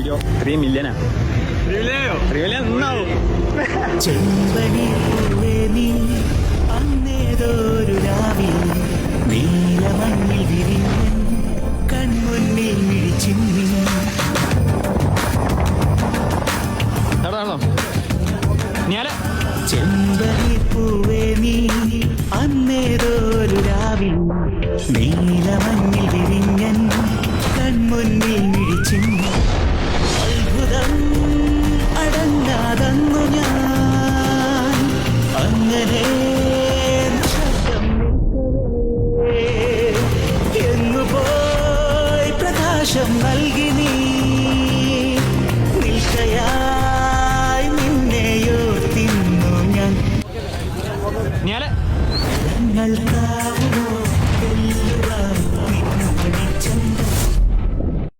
Video 3 മില്യനാണ്. 3 million എന്നാവും. ചെമ്പനി പൂവേ നീ അന്നേതൊരു രാവിൽ നീലമണ്ണിൽ വിരിഞ്ഞൻ കൺമുന്നിൽ മിഴിച്ചിന്നി. ചെമ്പനി പൂവേ നീ അന്നേതൊരു രാവിൽ നീലമണ്ണിൽ വിരിഞ്ഞൻ കൺമുന്നിൽ മിഴിച്ചിന്നി. അത്ഭുതം അടങ്ങാതന്നു ഞാൻ അങ്ങനെ ശബ്ദം എന്നുപോയി പ്രകാശം നൽകി നീ നിൽക്കയായി നിന്നെയോർത്തിന്നു ഞാൻ. ഞങ്ങൾക്കാവുമോ